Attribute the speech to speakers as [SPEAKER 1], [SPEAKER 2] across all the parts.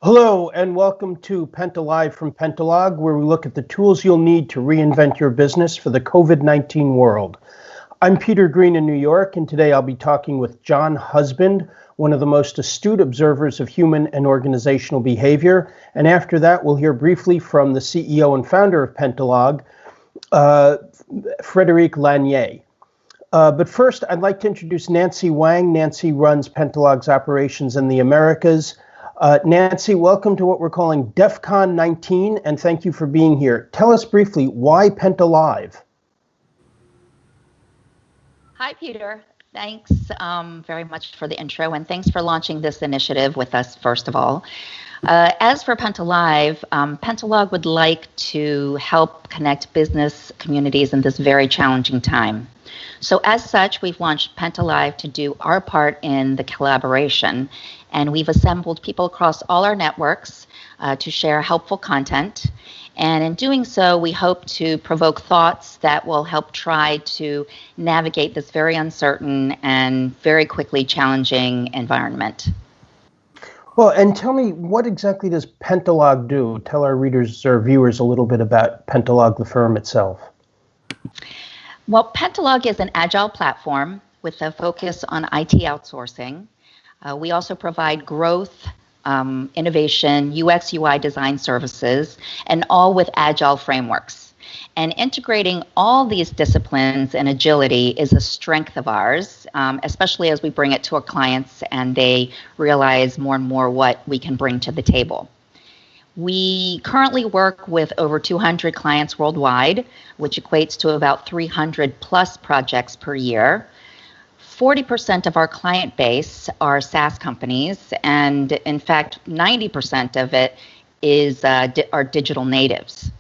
[SPEAKER 1] Hello and welcome to PentalLive from Pentalog, where we look at the tools you'll need to reinvent your business for the COVID-19 world. I'm Peter Green in New York, and today I'll be talking with John Husband, one of the most astute observers of human and organizational behavior. And after that, we'll hear briefly from the CEO and founder of Pentalog, Frederic Lanier. But first, I'd like to introduce Nancy Wang. Nancy runs Pentalog's operations in the Americas. Nancy, welcome to what we're calling DEF CON 19, and thank you for being here. Tell us briefly, why PentalLive?
[SPEAKER 2] Hi, Peter. Thanks very much for the intro, and thanks for launching this initiative with us, first of all. As for PentalLive, Pentalog would like to help connect business communities in this very challenging time. So as such, we've launched PentalLive to do our part in the collaboration, and we've assembled people across all our networks to share helpful content. And in doing so, we hope to provoke thoughts that will help try to navigate this very uncertain and very quickly challenging environment.
[SPEAKER 1] Well, and tell me, what exactly does Pentalog do? Tell our readers or viewers a little bit about Pentalog, the firm itself.
[SPEAKER 2] Well, Pentalog is an agile platform with a focus on IT outsourcing. We also provide growth, innovation, UX, UI design services, and all with agile frameworks. And integrating all these disciplines and agility is a strength of ours, especially as we bring it to our clients and they realize more and more what we can bring to the table. We currently work with over 200 clients worldwide, which equates to about 300 plus projects per year. 40% of our client base are SaaS companies, and in fact, 90% of it is are digital natives.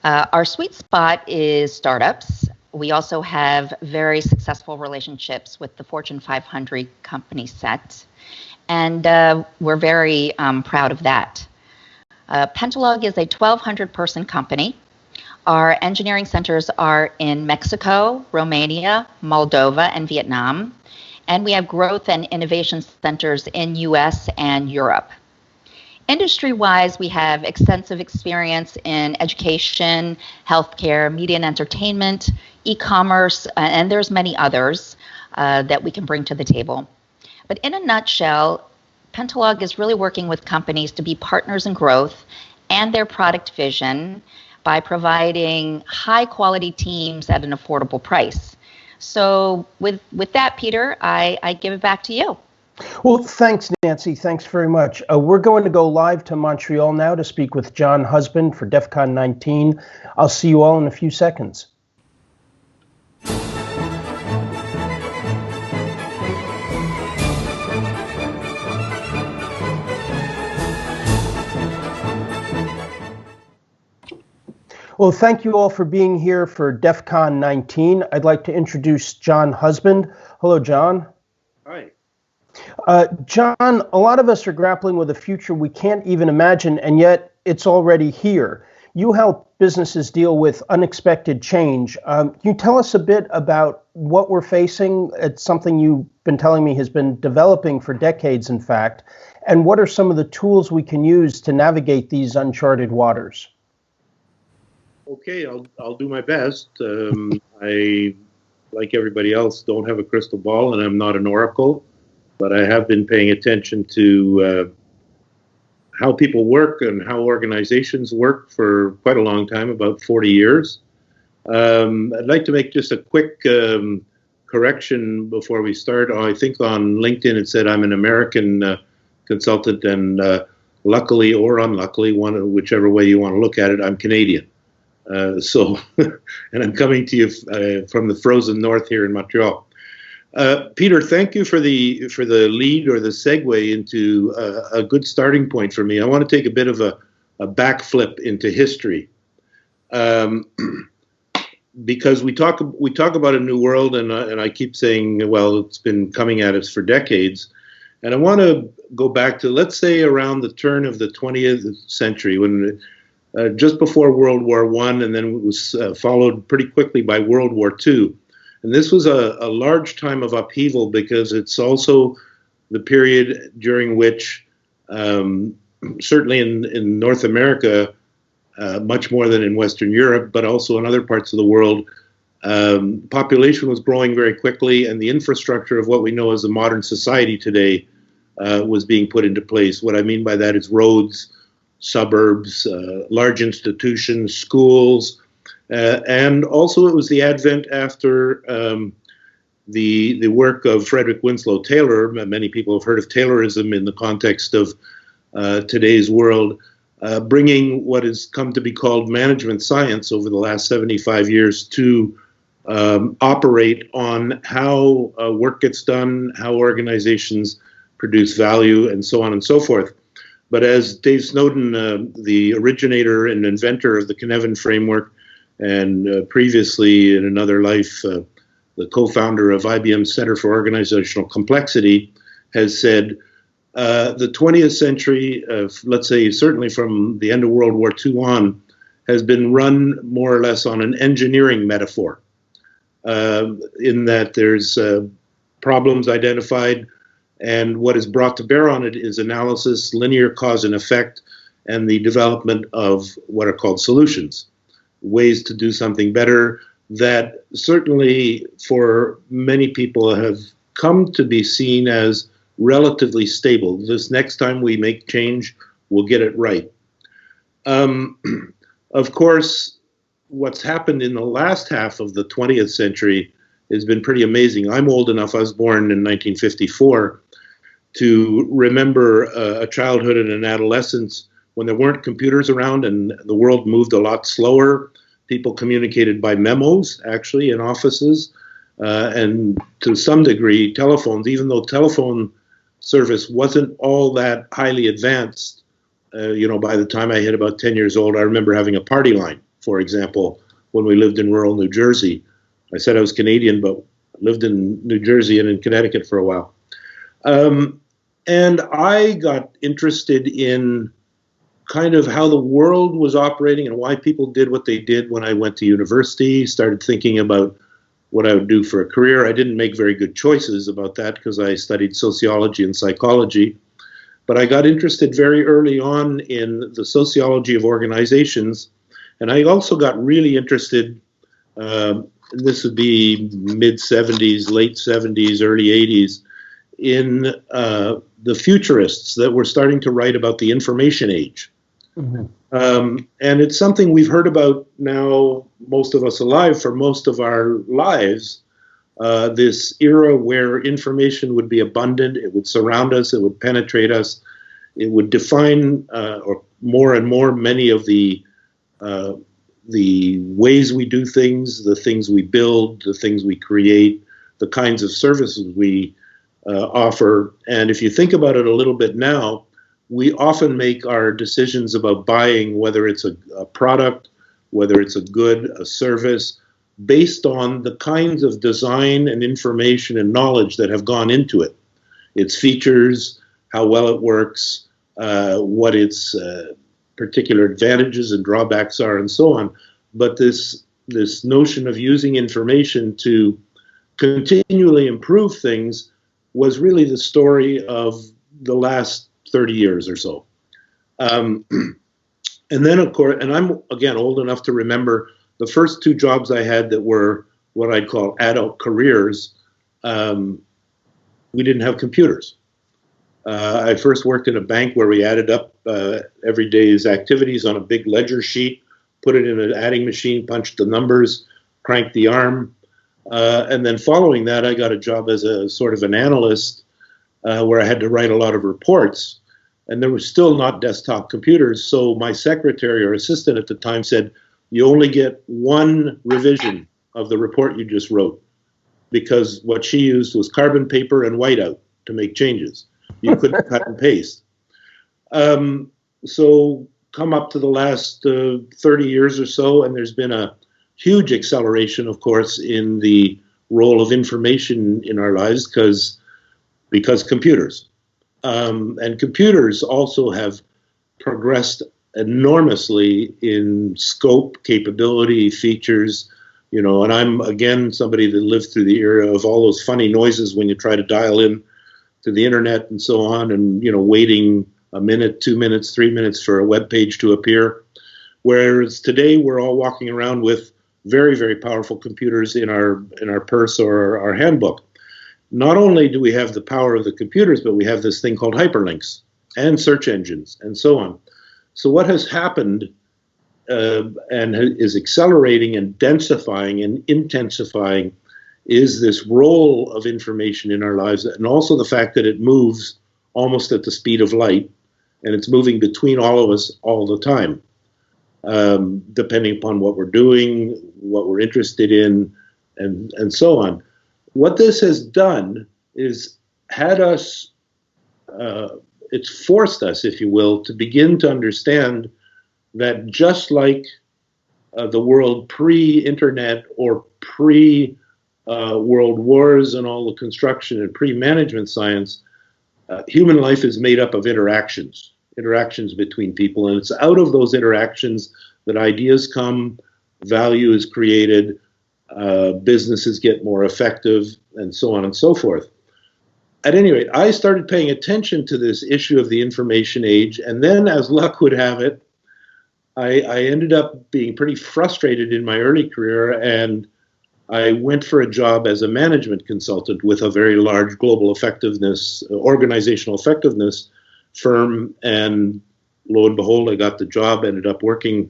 [SPEAKER 2] Our sweet spot is startups. We also have very successful relationships with the Fortune 500 company set, and we're very proud of that. Pentalog is a 1,200-person company. Our engineering centers are in Mexico, Romania, Moldova, and Vietnam. And we have growth and innovation centers in US and Europe. Industry-wise, we have extensive experience in education, healthcare, media and entertainment, e-commerce, and there's many others that we can bring to the table. But in a nutshell, Pentalog is really working with companies to be partners in growth and their product vision by providing high-quality teams at an affordable price. So with that, Peter, I give it back to you.
[SPEAKER 1] Well, thanks, Nancy. Thanks very much. We're going to go live to Montreal now to speak with John Husband for DEF CON 19. I'll see you all in a few seconds. Well, thank you all for being here for DEF CON 19. I'd like to introduce John Husband. Hello, John.
[SPEAKER 3] Hi.
[SPEAKER 1] John, a lot of us are grappling with a future we can't even imagine, and yet it's already here. You help businesses deal with unexpected change. Can you tell us a bit about what we're facing? It's something you've been telling me has been developing for decades, in fact. And what are some of the tools we can use to navigate these uncharted waters?
[SPEAKER 3] Okay, I'll do my best. I, like everybody else, don't have a crystal ball, and I'm not an oracle, but I have been paying attention to how people work and how organizations work for quite a long time, about 40 years. I'd like to make just a quick correction before we start. I think on LinkedIn it said I'm an American consultant, and luckily or unluckily, whichever way you want to look at it, I'm Canadian. And I'm coming to you from the frozen north here in Montreal. Peter, thank you for the lead or the segue into a good starting point for me. I want to take a bit of a backflip into history, because we talk about a new world, and I keep saying, well, it's been coming at us for decades, and I want to go back to, let's say, around the turn of the 20th century, when just before World War I, and then it was followed pretty quickly by World War II. And this was a large time of upheaval, because it's also the period during which certainly in North America, much more than in Western Europe, but also in other parts of the world, population was growing very quickly, and the infrastructure of what we know as a modern society today was being put into place. What I mean by that is roads, suburbs, large institutions, schools, and also it was the advent after the work of Frederick Winslow Taylor. Many people have heard of Taylorism in the context of today's world, bringing what has come to be called management science over the last 75 years to operate on how work gets done, how organizations produce value, and so on and so forth. But as Dave Snowden, the originator and inventor of the Cynefin framework, and previously in another life, the co-founder of IBM's Center for Organizational Complexity, has said, the 20th century, let's say certainly from the end of World War II on, has been run more or less on an engineering metaphor, in that there's problems identified, and what is brought to bear on it is analysis, linear cause and effect, and the development of what are called solutions, ways to do something better that certainly for many people have come to be seen as relatively stable. This next time we make change, we'll get it right. Of course, what's happened in the last half of the 20th century has been pretty amazing. I'm old enough, I was born in 1954, to remember a childhood and an adolescence when there weren't computers around and the world moved a lot slower. People communicated by memos, actually, in offices, and to some degree, telephones, even though telephone service wasn't all that highly advanced. By the time I hit about 10 years old, I remember having a party line, for example, when we lived in rural New Jersey. I said I was Canadian, but lived in New Jersey and in Connecticut for a while. And I got interested in kind of how the world was operating and why people did what they did when I went to university, started thinking about what I would do for a career. I didn't make very good choices about that because I studied sociology and psychology. But I got interested very early on in the sociology of organizations. And I also got really interested, this would be mid-70s, late 70s, early 80s, in the futurists that were starting to write about the information age. Mm-hmm. And it's something we've heard about now, most of us alive, for most of our lives, this era where information would be abundant, it would surround us, it would penetrate us, it would define, or more and more, many of the ways we do things, the things we build, the things we create, the kinds of services we offer. And if you think about it a little bit now, we often make our decisions about buying, whether it's a product, whether it's a good, a service, based on the kinds of design and information and knowledge that have gone into it. Its features, how well it works, what its particular advantages and drawbacks are, and so on. But this notion of using information to continually improve things was really the story of the last 30 years or so. And then, of course, and I'm, again, old enough to remember the first two jobs I had that were what I'd call adult careers, we didn't have computers. I first worked in a bank where we added up every day's activities on a big ledger sheet, put it in an adding machine, punched the numbers, cranked the arm. And then following that, I got a job as a sort of an analyst where I had to write a lot of reports. And there was still not desktop computers. So my secretary or assistant at the time said, you only get one revision of the report you just wrote, because what she used was carbon paper and whiteout to make changes. You couldn't cut and paste. So come up to the last 30 years or so, and there's been a huge acceleration, of course, in the role of information in our lives because computers. And computers also have progressed enormously in scope, capability, features, and I'm, again, somebody that lived through the era of all those funny noises when you try to dial in to the internet and so on, and, waiting a minute, 2 minutes, 3 minutes for a web page to appear. Whereas today we're all walking around with very, very powerful computers in our purse or our handbook. Not only do we have the power of the computers, but we have this thing called hyperlinks and search engines and so on. So what has happened and is accelerating and densifying and intensifying is this role of information in our lives, and also the fact that it moves almost at the speed of light, and it's moving between all of us all the time, depending upon what we're doing, what we're interested in, and so on. What this has done is had us, it's forced us, if you will, to begin to understand that just like the world pre-internet or pre-world wars and all the construction and pre-management science, human life is made up of interactions between people, and it's out of those interactions that ideas come, value is created, businesses get more effective, and so on and so forth. At any rate, I started paying attention to this issue of the information age, and then, as luck would have it, I ended up being pretty frustrated in my early career, and I went for a job as a management consultant with a very large global effectiveness, organizational effectiveness firm, and lo and behold, I got the job, ended up working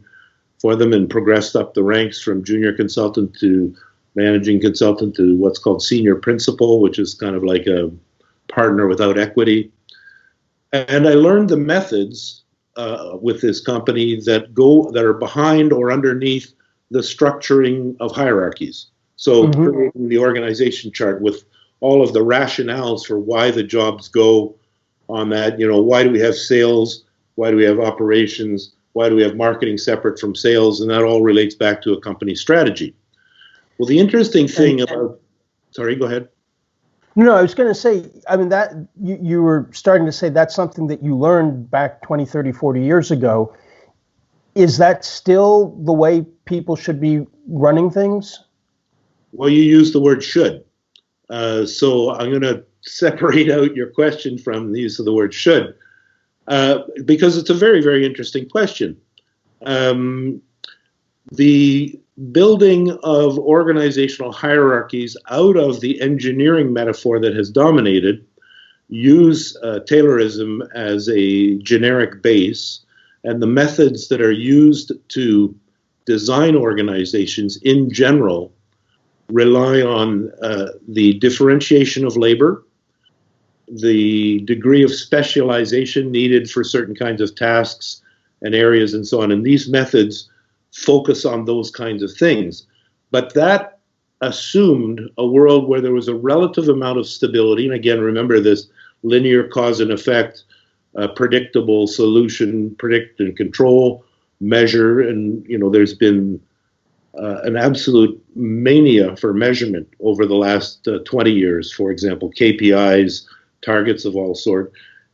[SPEAKER 3] for them and progressed up the ranks from junior consultant to managing consultant to what's called senior principal, which is kind of like a partner without equity. And I learned the methods with this company that are behind or underneath the structuring of hierarchies. So creating the organization chart with all of the rationales for why the jobs go on that. You know, why do we have sales? Why do we have operations? Why do we have marketing separate from sales? And that all relates back to a company strategy. Well, the interesting thing about, sorry, go ahead.
[SPEAKER 1] No, I was going to say, I mean, that you were starting to say that's something that you learned back 20, 30, 40 years ago. Is that still the way people should be running things?
[SPEAKER 3] Well, you used the word should. So I'm going to separate out your question from the use of the word should, because it's a very, very interesting question. The building of organizational hierarchies out of the engineering metaphor that has dominated use Taylorism as a generic base, and the methods that are used to design organizations in general rely on the differentiation of labor, the degree of specialization needed for certain kinds of tasks and areas and so on. And these methods focus on those kinds of things. But that assumed a world where there was a relative amount of stability. And again, remember this linear cause and effect, predictable solution, predict and control, measure. And, you know, there's been an absolute mania for measurement over the last 20 years, for example, KPIs, targets of all sort.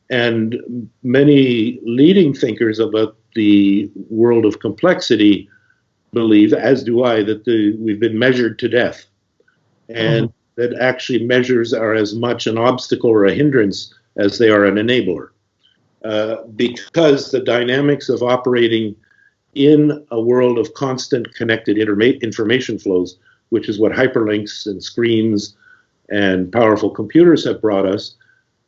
[SPEAKER 3] And many leading thinkers about the world of complexity believe, as do I, that we've been measured to death, and that actually measures are as much an obstacle or a hindrance as they are an enabler, because the dynamics of operating in a world of constant connected information flows, which is what hyperlinks and screens and powerful computers have brought us,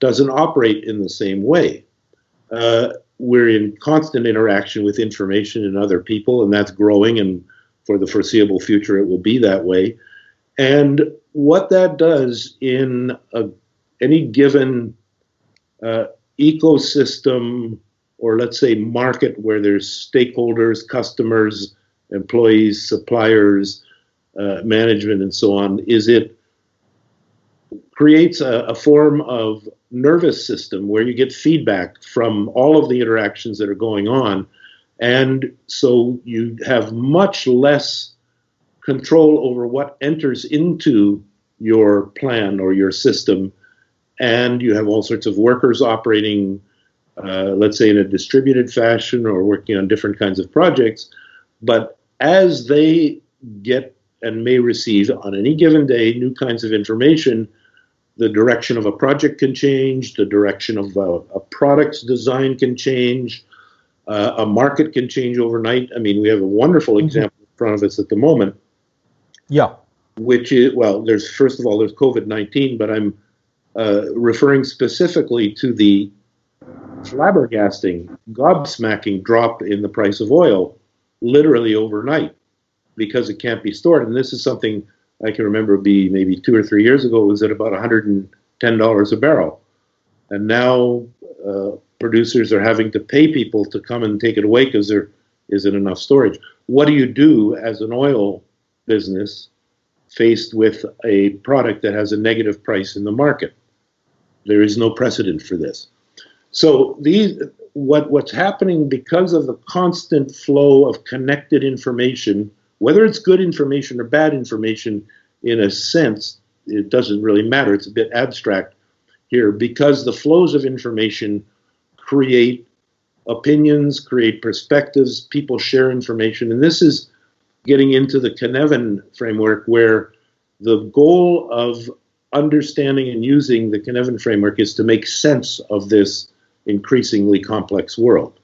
[SPEAKER 3] doesn't operate in the same way. We're in constant interaction with information and other people, and that's growing, and for the foreseeable future it will be that way. And what that does in any given ecosystem, or let's say market, where there's stakeholders, customers, employees, suppliers, management, and so on, is it creates a form of nervous system where you get feedback from all of the interactions that are going on. And so you have much less control over what enters into your plan or your system. And you have all sorts of workers operating, let's say, in a distributed fashion or working on different kinds of projects. But as they get and may receive on any given day new kinds of information, the direction of a project can change, the direction of a product's design can change, a market can change overnight. I mean, we have a wonderful example in front of us at the moment.
[SPEAKER 1] Yeah.
[SPEAKER 3] Which is, well, there's, first of all, there's COVID-19, but I'm referring specifically to the flabbergasting, gobsmacking drop in the price of oil, literally overnight, because it can't be stored. And this is something I can remember be maybe 2 or 3 years ago, it was at about $110 a barrel. And now producers are having to pay people to come and take it away because there isn't enough storage. What do you do as an oil business faced with a product that has a negative price in the market? There is no precedent for this. So what's happening because of the constant flow of connected information, whether it's good information or bad information, in a sense, it doesn't really matter. It's a bit abstract here, because the flows of information create opinions, create perspectives, people share information. And this is getting into the Cynefin framework, where the goal of understanding and using the Cynefin framework is to make sense of this increasingly complex world.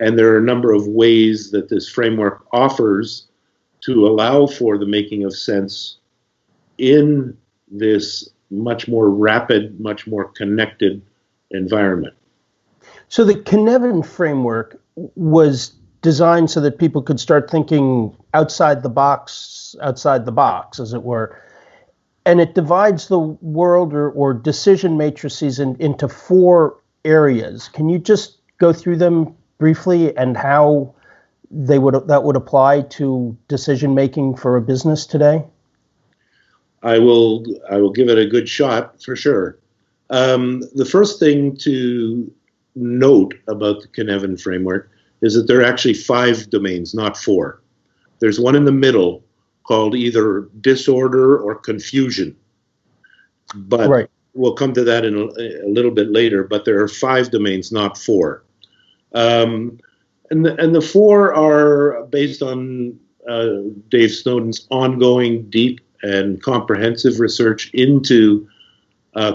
[SPEAKER 3] And there are a number of ways that this framework offers to allow for the making of sense in this much more rapid, much more connected environment.
[SPEAKER 1] So the Cynefin framework was designed so that people could start thinking outside the box, as it were. And it divides the world or decision matrices into 4 areas. Can you just go through them briefly and how that would apply to decision making for a business today?
[SPEAKER 3] I will give it a good shot for sure. The first thing to note about the Cynefin framework is that there are actually 5 domains, not 4. There's one in the middle called either disorder or confusion. But right. We'll come to that in a little bit later, but there are 5 domains, not 4. And the 4 are based on Dave Snowden's ongoing, deep, and comprehensive research into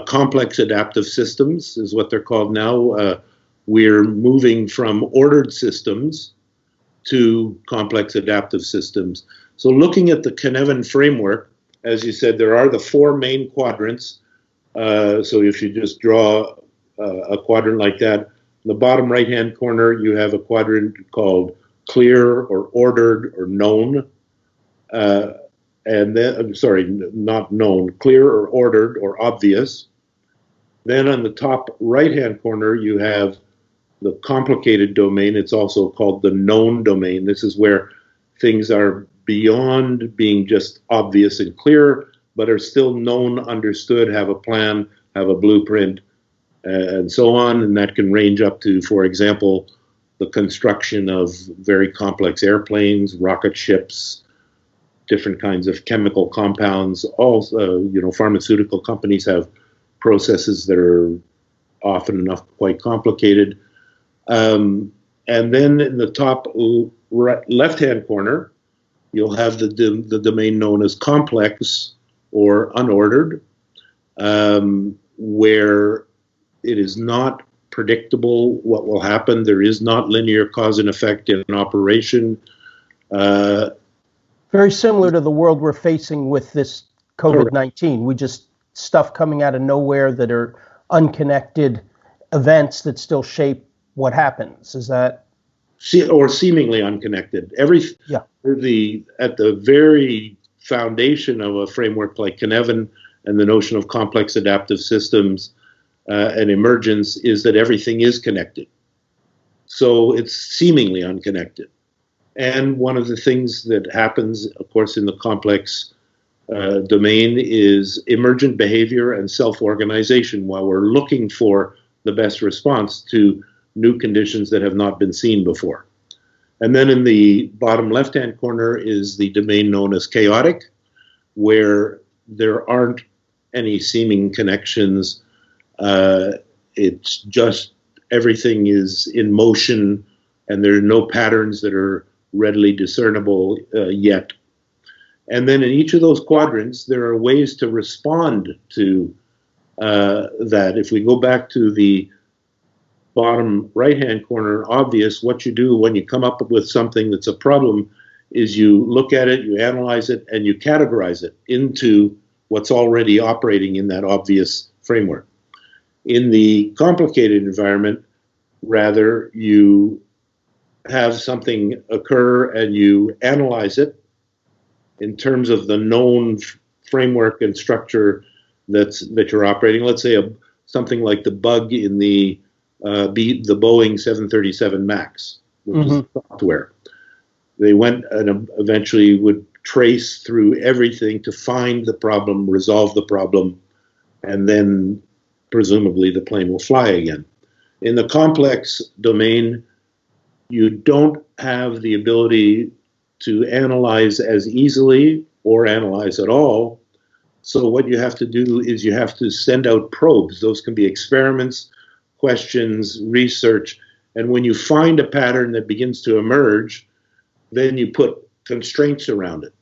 [SPEAKER 3] complex adaptive systems, is what they're called now. We're moving from ordered systems to complex adaptive systems. So looking at the Cynefin framework, as you said, there are the 4 main quadrants. So if you just draw a quadrant like that, in the bottom right-hand corner, you have a quadrant called clear or ordered or known. And then, I'm sorry, not known, clear or ordered or obvious. Then on the top right-hand corner, you have the complicated domain. It's also called the known domain. This is where things are beyond being just obvious and clear, but are still known, understood, have a plan, have a blueprint, and so on. And that can range up to, for example, the construction of very complex airplanes, rocket ships, different kinds of chemical compounds. Also, pharmaceutical companies have processes that are often enough quite complicated. And then in the top left-hand corner, you'll have the domain known as complex or unordered, where it is not predictable what will happen. There is not linear cause and effect in an operation.
[SPEAKER 1] Very similar to the world we're facing with this COVID-19. We just stuff coming out of nowhere that are unconnected events that still shape what happens. Is that?
[SPEAKER 3] Or seemingly unconnected. At the very foundation of a framework like Cynefin and the notion of complex adaptive systems and emergence is that everything is connected. So it's seemingly unconnected. And one of the things that happens, of course, in the complex domain is emergent behavior and self-organization while we're looking for the best response to new conditions that have not been seen before. And then in the bottom left-hand corner is the domain known as chaotic, where there aren't any seeming connections. It's just everything is in motion and there are no patterns that are readily discernible yet. And then in each of those quadrants, there are ways to respond to that if we go back to the bottom right-hand corner, obvious, what you do when you come up with something that's a problem is you look at it, you analyze it, and you categorize it into what's already operating in that obvious framework. In the complicated environment, rather, you have something occur and you analyze it in terms of the known framework and structure that you're operating. Let's say something like the bug in the Boeing 737 MAX, which is software. They went and eventually would trace through everything to find the problem, resolve the problem, and then presumably the plane will fly again. In the complex domain, you don't have the ability to analyze as easily or analyze at all. So what you have to do is you have to send out probes. Those can be experiments, questions, research. And when you find a pattern that begins to emerge, then you put constraints around it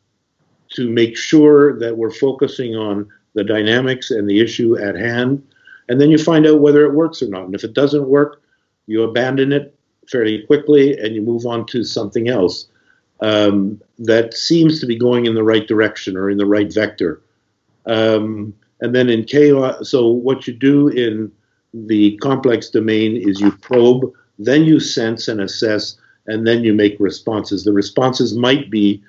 [SPEAKER 3] to make sure that we're focusing on the dynamics and the issue at hand. And then you find out whether it works or not. And if it doesn't work, you abandon it fairly quickly and you move on to something else that seems to be going in the right direction or in the right vector. And then in chaos, so what you do in the complex domain is you probe, then you sense and assess, and then you make responses. The responses might be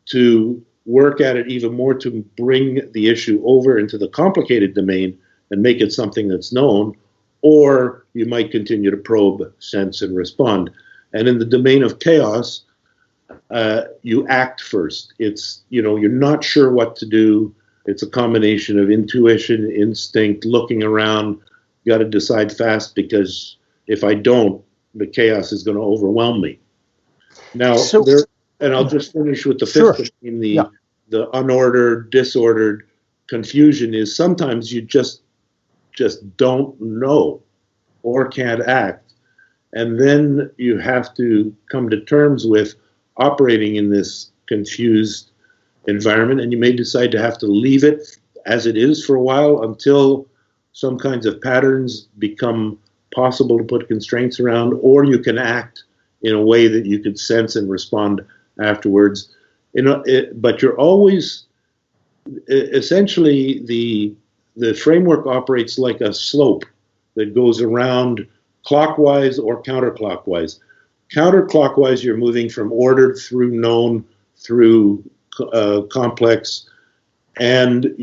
[SPEAKER 3] to work at it even more to bring the issue over into the complicated domain and make it something that's known, or you might continue to probe, sense, and respond. And in the domain of chaos, you act first. It's, you're not sure what to do. It's a combination of intuition, instinct, looking around. You got to decide fast because if I don't, the chaos is going to overwhelm me. Now, and I'll just finish with the fifth in the unordered, disordered confusion is sometimes you just don't know or can't act. And then you have to come to terms with operating in this confused environment, and you may decide to have to leave it as it is for a while until some kinds of patterns become possible to put constraints around, or you can act in a way that you can sense and respond afterwards. But you're always, essentially, the framework operates like a slope that goes around clockwise or counterclockwise. Counterclockwise, you're moving from ordered through known through complex, and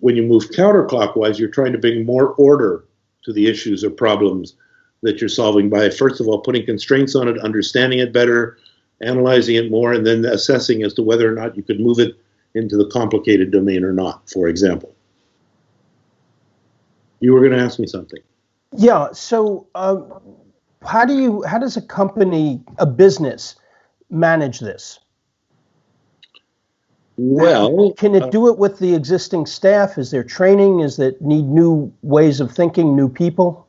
[SPEAKER 3] when you move counterclockwise, you're trying to bring more order to the issues or problems that you're solving by, first of all, putting constraints on it, understanding it better, analyzing it more, and then assessing as to whether or not you could move it into the complicated domain or not, for example. You were going to ask me something.
[SPEAKER 1] Yeah, so how does a company, a business, manage this?
[SPEAKER 3] Well,
[SPEAKER 1] can it do it with the existing staff? Is there training? Is it need new ways of thinking, new people?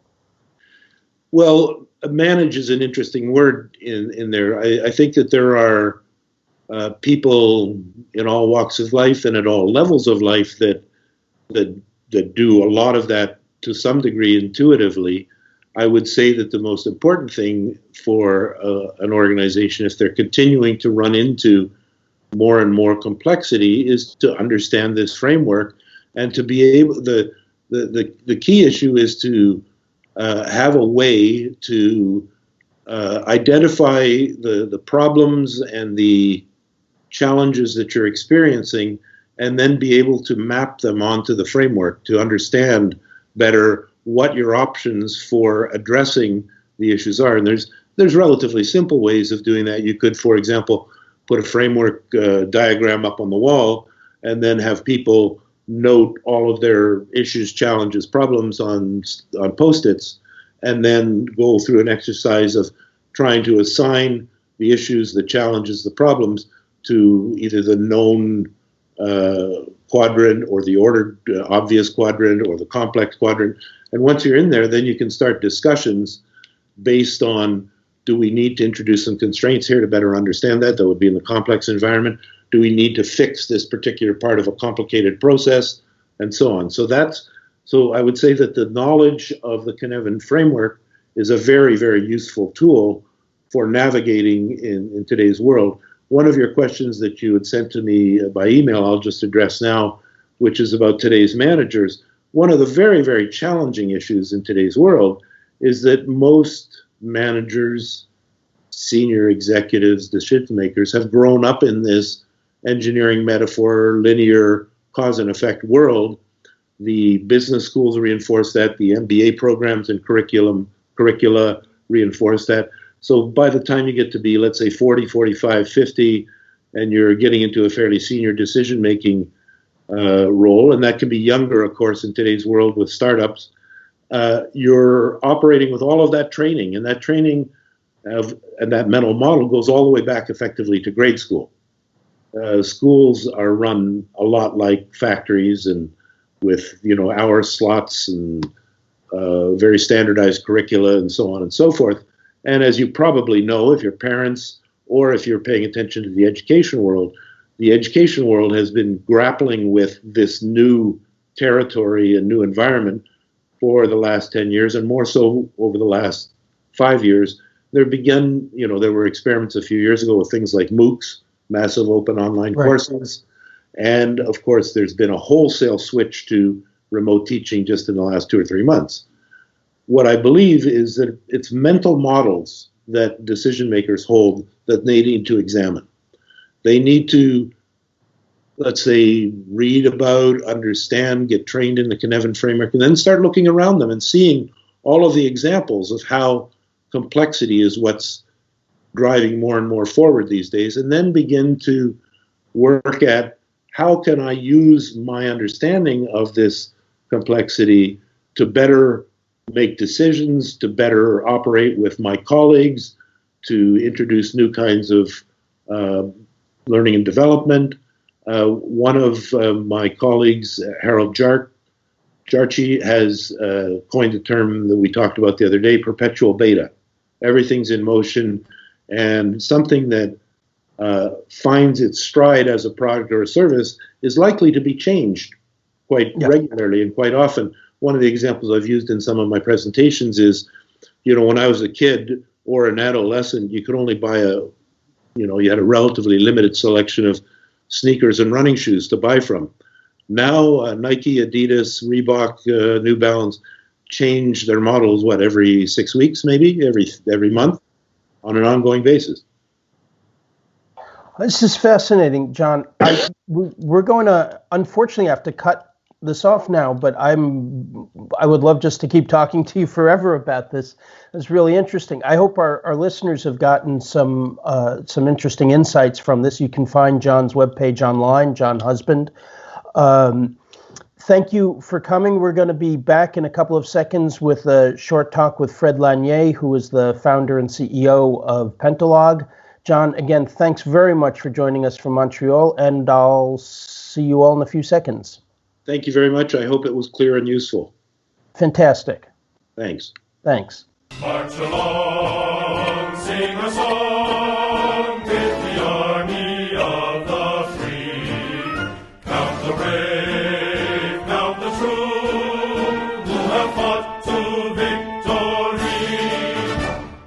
[SPEAKER 3] Well, manage is an interesting word in there. I think that there are people in all walks of life and at all levels of life that do a lot of that to some degree intuitively. I would say that the most important thing for an organization, if they're continuing to run into more and more complexity, is to understand this framework and to be able, the key issue is to have a way to identify the problems and the challenges that you're experiencing, and then be able to map them onto the framework to understand better what your options for addressing the issues are. And there's relatively simple ways of doing that. You could, for example, put a framework diagram up on the wall and then have people note all of their issues, challenges, problems on Post-its, and then go through an exercise of trying to assign the issues, the challenges, the problems to either the known quadrant or the ordered obvious quadrant or the complex quadrant. And once you're in there, then you can start discussions based on, do we need to introduce some constraints here to better understand that? That would be in the complex environment. Do we need to fix this particular part of a complicated process? And so on. So that's So I would say that the knowledge of the Cynefin framework is a very, very useful tool for navigating in today's world. One of your questions that you had sent to me by email, I'll just address now, which is about today's managers. One of the very, very challenging issues in today's world is that most managers, senior executives, decision makers have grown up in this engineering metaphor, linear cause and effect world. The business schools reinforce that. The MBA programs and curricula reinforce that. So by the time you get to be, let's say, 40, 45, 50, and you're getting into a fairly senior decision-making role, and that can be younger, of course, in today's world with startups, you're operating with all of that training, and that training and that mental model goes all the way back effectively to grade school. Schools are run a lot like factories, and with hour slots and very standardized curricula and so on and so forth. And as you probably know, if you're parents or if you're paying attention to the education world has been grappling with this new territory and new environment for the last 10 years, and more so over the last 5 years. There were experiments a few years ago with things like MOOCs, massive open online courses. And of course, there's been a wholesale switch to remote teaching just in the last 2 or 3 months. What I believe is that it's mental models that decision makers hold that they need to examine. They need to, let's say, read about, understand, get trained in the Cynefin framework, and then start looking around them and seeing all of the examples of how complexity is what's driving more and more forward these days, and then begin to work at how can I use my understanding of this complexity to better make decisions, to better operate with my colleagues, to introduce new kinds of learning and development. One of my colleagues, Harold Jarchi, has coined a term that we talked about the other day, perpetual beta. Everything's in motion, and something that finds its stride as a product or a service is likely to be changed quite regularly and quite often. One of the examples I've used in some of my presentations is, when I was a kid or an adolescent, you could only buy you had a relatively limited selection of sneakers and running shoes to buy from. Now, Nike, Adidas, Reebok, New Balance change their models, every 6 weeks, maybe every month on an ongoing basis.
[SPEAKER 1] This is fascinating, John. We're going to unfortunately have to cut this off now, but I would love just to keep talking to you forever about this. It's really interesting. I hope our listeners have gotten some interesting insights from this. You can find John's webpage online, John Husband. Thank you for coming. We're going to be back in a couple of seconds with a short talk with Fred Lanier, who is the founder and CEO of Pentalog. John, again, thanks very much for joining us from Montreal, and I'll see you all in a few seconds.
[SPEAKER 3] Thank you very much. I hope it was clear and useful.
[SPEAKER 1] Fantastic.
[SPEAKER 3] Thanks.
[SPEAKER 1] Thanks.
[SPEAKER 4] March along, sing a song with the army of the free. Count the brave, count the true, who have fought to victory.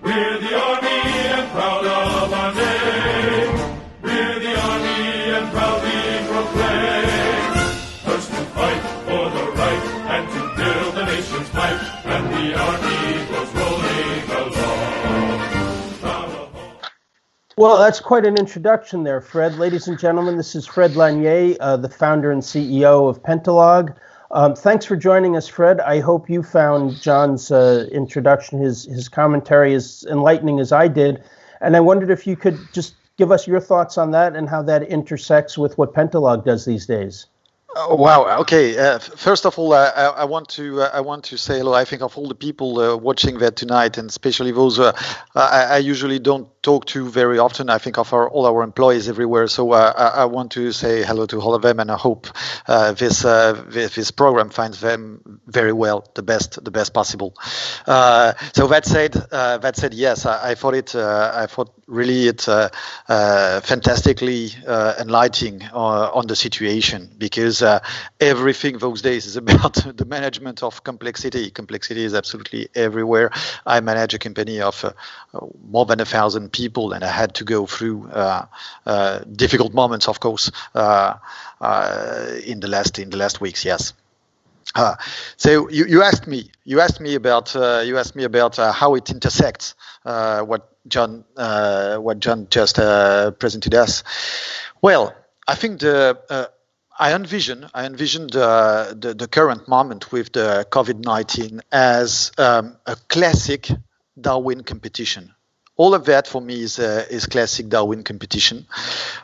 [SPEAKER 4] We're the army and proud of our name. We're the army and proudly proclaim. And the army goes rolling along.
[SPEAKER 1] Well, that's quite an introduction there, Fred. Ladies and gentlemen, this is Fred Lanier, the founder and CEO of Pentalog. Thanks for joining us, Fred. I hope you found John's introduction, his commentary, as enlightening as I did. And I wondered if you could just give us your thoughts on that and how that intersects with what Pentalog does these days.
[SPEAKER 5] Wow. Okay. First of all, I want to say hello. I think of all the people watching that tonight, and especially those I usually don't talk to very often. I think of all our employees everywhere. So I want to say hello to all of them, and I hope this program finds them very well, the best possible. So that said, yes, I thought really it's fantastically enlightening on the situation, because everything those days is about the management of complexity. Complexity is absolutely everywhere. I manage a company of more than 1,000 people, and I had to go through difficult moments, of course, in the last weeks. Yes. So you asked me about how it intersects what John just presented us. Well, I think I envision the current moment with the COVID-19 as a classic Darwin competition. All of that for me is classic Darwin competition,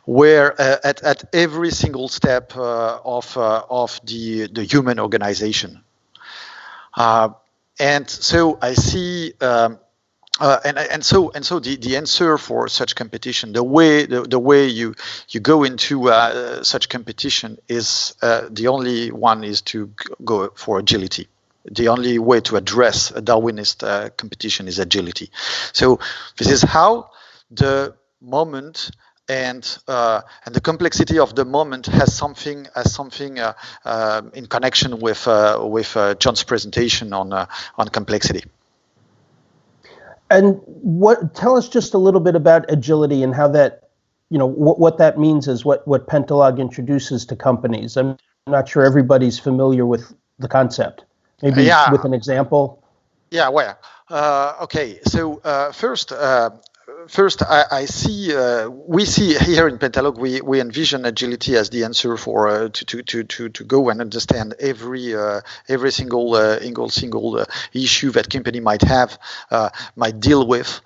[SPEAKER 5] where at every single step of the human organization, and so I see, and so the answer for such competition, the way you go into such competition is the only one is to go for agility. The only way to address a Darwinist competition is agility. So this is how the moment and the complexity of the moment has something in connection with John's presentation on complexity.
[SPEAKER 1] And tell us just a little bit about agility and how that, what that means is what Pentalog introduces to companies. I'm not sure everybody's familiar with the concept. Maybe with an example.
[SPEAKER 5] Yeah, well, okay. So first, I see we see here in Pentalog we envision agility as the answer for to go and understand every single issue that company might have, might deal with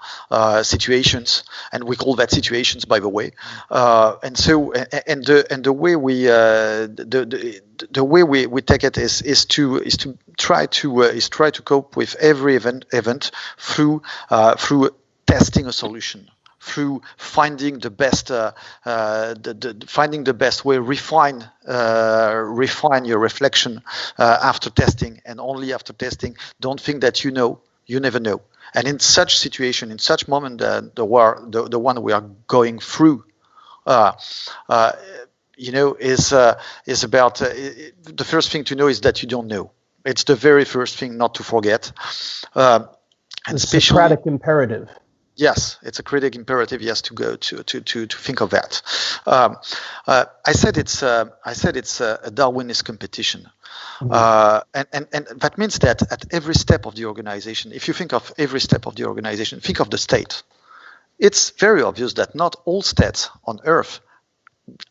[SPEAKER 5] situations, and we call that situations, by the way. And the way we take it is to try to cope with every event through testing a solution, through finding the best way, refine your reflection after testing, and only after testing. Don't think that you never know. And in such situation, in such moment, the one we are going through, is about the first thing to know is that you don't know. It's the very first thing not to forget.
[SPEAKER 1] And it's a Socratic imperative.
[SPEAKER 5] Yes, it's a critic imperative. Yes, to go to think of that. I said it's a Darwinist competition, and that means that at every step of the organization, if you think of every step of the organization, think of the state. It's very obvious that not all states on Earth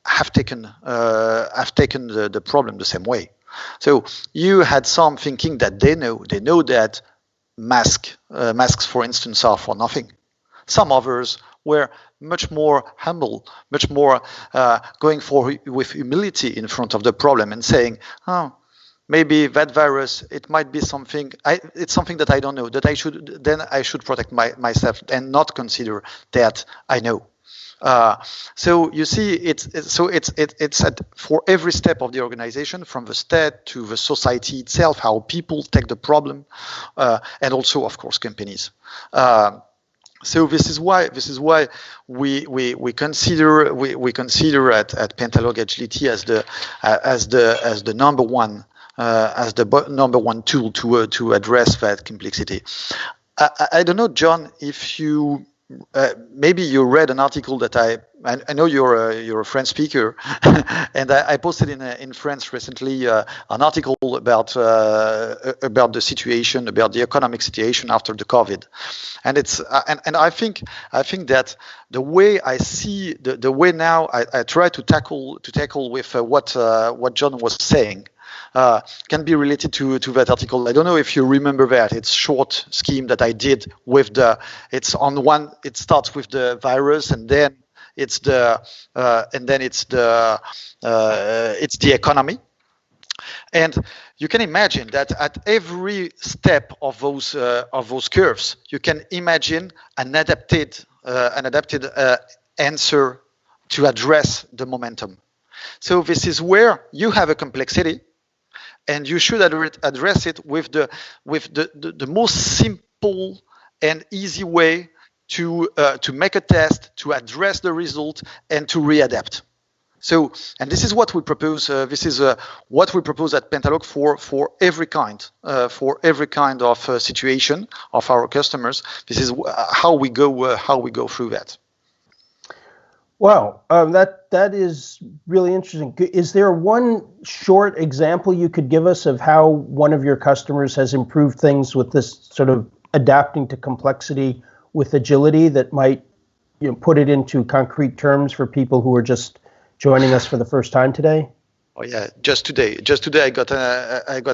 [SPEAKER 5] have taken the problem the same way. So you had some thinking that they know that masks, for instance, are for nothing. Some others were much more humble, much more going with humility in front of the problem and saying, "Oh, maybe that virus, it might be something. It's something that I don't know. That I should protect myself and not consider that I know." So you see, it's for every step of the organization, from the state to the society itself, how people take the problem, and also, of course, companies. So this is why we consider at Pentalog agility as the number one tool to address that complexity. I don't know, John, if you maybe you read an article that I know you're a French speaker, and I posted in France recently an article about the situation, about the economic situation after the COVID, and it's and I think that the way I see the way now I try to tackle with what John was saying. Can be related to that article. I don't know if you remember that. It's short scheme that I did with it's on one. It starts with the virus, and then it's the economy. And you can imagine that at every step of those curves, you can imagine an adapted answer to address the momentum. So this is where you have a complexity. And you should address it with the most simple and easy way to make a test, to address the result, and to readapt. So, and this is what we propose. This is what we propose at Pentalog for every kind of situation of our customers. This is how we go through that.
[SPEAKER 1] Wow, that is really interesting. Is there one short example you could give us of how one of your customers has improved things with this sort of adapting to complexity with agility that might, put it into concrete terms for people who are just joining us for the first time today?
[SPEAKER 5] Oh yeah, just today I got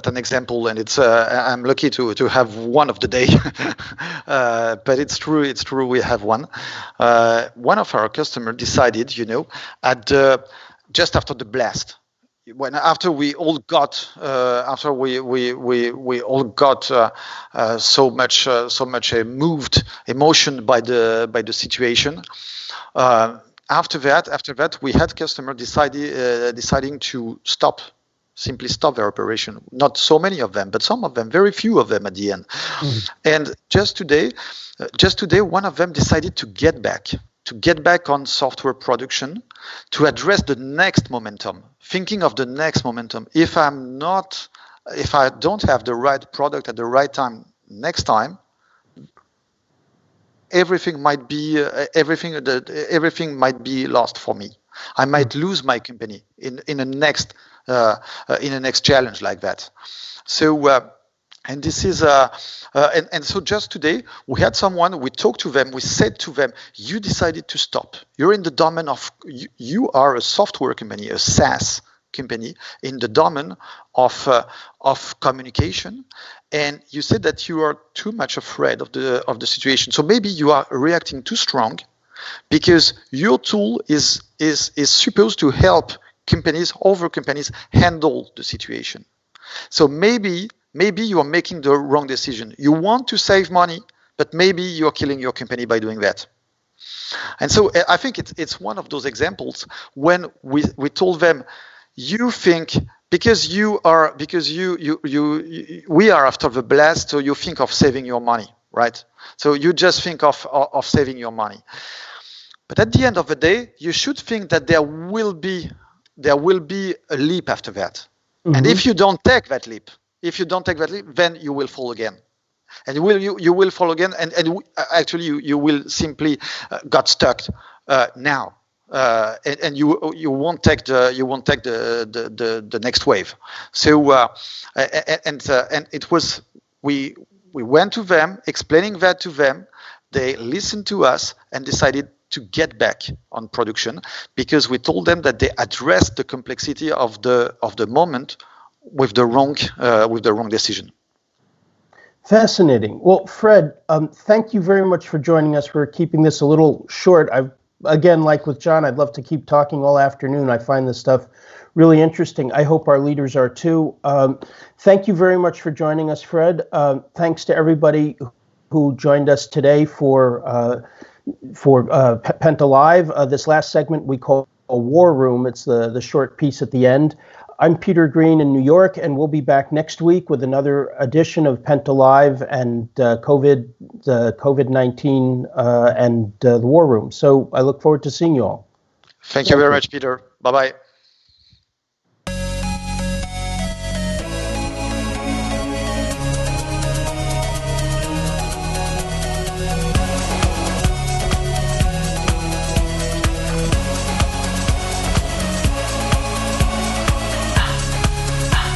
[SPEAKER 5] an example, and it's I'm lucky to have one of the day, but it's true we have one. One of our customers decided, at just after the blast, after we all got so much moved emotion by the situation. After that, we had customers deciding to simply stop their operation. Not so many of them, but some of them, very few of them at the end. And just today, one of them decided to get back on software production, to address the next momentum, thinking of the next momentum. If I don't have the right product at the right time next time, everything might be lost for me. I might lose my company in a next challenge like that. So and this is and so just today we had someone. We talked to them. We said to them, "You decided to stop. You're in the domain of you are a software company, a SaaS company in the domain of communication, and you said that you are too much afraid of the situation. So maybe you are reacting too strong, because your tool is supposed to help other companies handle the situation. So maybe you are making the wrong decision. You want to save money, but maybe you are killing your company by doing that." And so I think it's one of those examples when we told them, you think we are after the blast, so you think of saving your money, right? So you just think of saving your money. But at the end of the day, you should think that there will be a leap after that. Mm-hmm. And if you don't take that leap, then you will fall again. And you will fall again, and actually you will simply got stuck now. And you won't take the next wave. So and it was we went to them, explaining that to them. They listened to us and decided to get back on production, because we told them that they addressed the complexity of the moment with the wrong decision.
[SPEAKER 1] Fascinating. Well, Fred, thank you very much for joining us. We're keeping this a little short. Again, like with John, I'd love to keep talking all afternoon. I find this stuff really interesting. I hope our leaders are too. Thank you very much for joining us, Fred. Thanks to everybody who joined us today for PentalogLive. This last segment we call a War Room. It's the short piece at the end. I'm Peter Green in New York, and we'll be back next week with another edition of PentalogLive and COVID-19 and the War Room. So I look forward to seeing you all.
[SPEAKER 5] Thank you very much, Peter. Bye-bye.